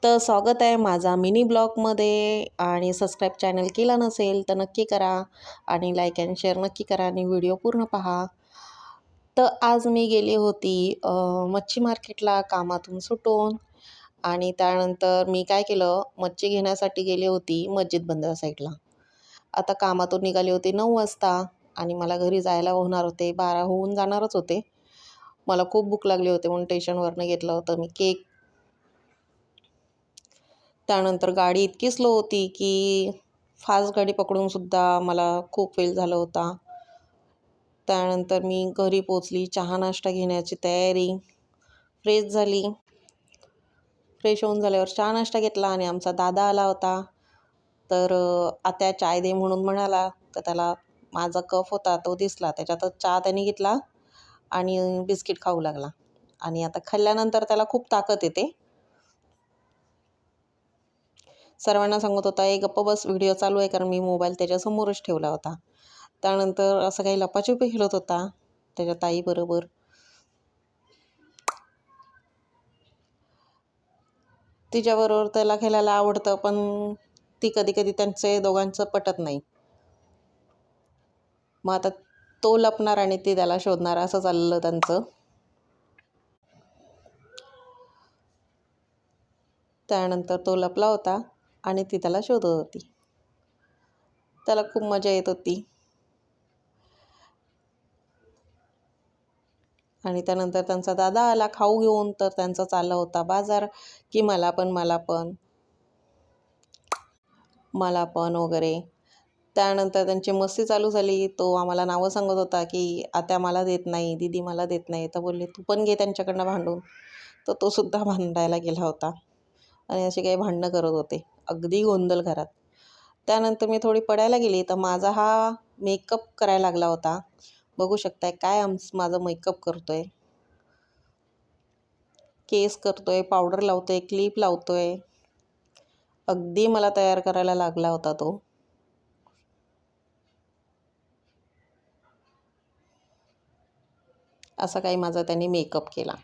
तर स्वागत आहे माझा मिनी ब्लॉगमध्ये आणि सबस्क्राईब चॅनल केला नसेल तर नक्की करा आणि लाईक अँड शेअर नक्की करा आणि व्हिडिओ पूर्ण पहा. तर आज मी गेली होती मच्छी मार्केटला कामातून सुटून आणि त्यानंतर मी काय केलं, मच्छी घेण्यासाठी गेली होती मस्जिद बंदर साईडला. आता कामातून निघाली होती 9 वाजता आणि मला घरी जायला होणार होते 12 होऊन जाणारच होते. मला खूप भूक लागली होती म्हणून स्टेशनवरनं घेतलं होतं मी केक. त्यानंतर गाडी इतकी स्लो होती की फास्ट गाडी पकडूनसुद्धा मला खूप वेळ झाला होता. त्यानंतर मी घरी पोचली, चहा नाश्ता घेण्याची तयारी, फ्रेश झाली. फ्रेश होऊन झाल्यावर चहा नाश्ता घेतला आणि आमचा दादा आला होता. तर आत्या चाय दे म्हणून म्हणाला, तर त्याला माझा कप होता तो दिसला. त्याच्यातच चहा त्याने घेतला आणि बिस्किट खाऊ लागला आणि आता खाल्ल्यानंतर त्याला खूप ताकद येते. सर्वांना सांगत होता, "ए गप्प बस, व्हिडिओ चालू आहे." कारण मी मोबाईल त्याच्यासमोरच ठेवला होता. त्यानंतर असं काही लपाछुपी खेळत होता त्याच्या ताईबरोबर. तिच्याबरोबर त्याला खेळायला आवडतं, पण ती कधी-कधी त्यांचे दोघांचं पटत नाही. मग आता तो लपणार आणि ती त्याला शोधणार असं चाललेलं त्यांचं. त्यानंतर तो लपला होता आणि ती त्याला शोधत होती. त्याला खूप मजा येत होती. आणि त्यानंतर त्यांचा दादा आला खाऊ घेऊन, तर त्यांचा चालला होता बाजार, की मला पण, मला पण, मला पण वगैरे. त्यानंतर त्यांची मस्ती चालू झाली. तो आम्हाला नावं सांगत होता, की "आत्या मला देत नाही, दीदी मला देत नाही." तर बोलले, "तू पण घे त्यांच्याकडनं भांडून." तर तो सुद्धा भांडायला गेला होता आणि अशी काही भांडणं करत होते. अगदी गोंधळ घरात. त्यानंतर मी थोडी पडायला गेली, तर माझा हा मेकअप करायला लागला होता. बघू शकताय काय माझं मेकअप करतोय. केस करतोय, पावडर लावतोय, क्लिप लावतोय. अगदी मला तयार करायला लागला होता तो. असा काही माझा त्यांनी मेकअप केला.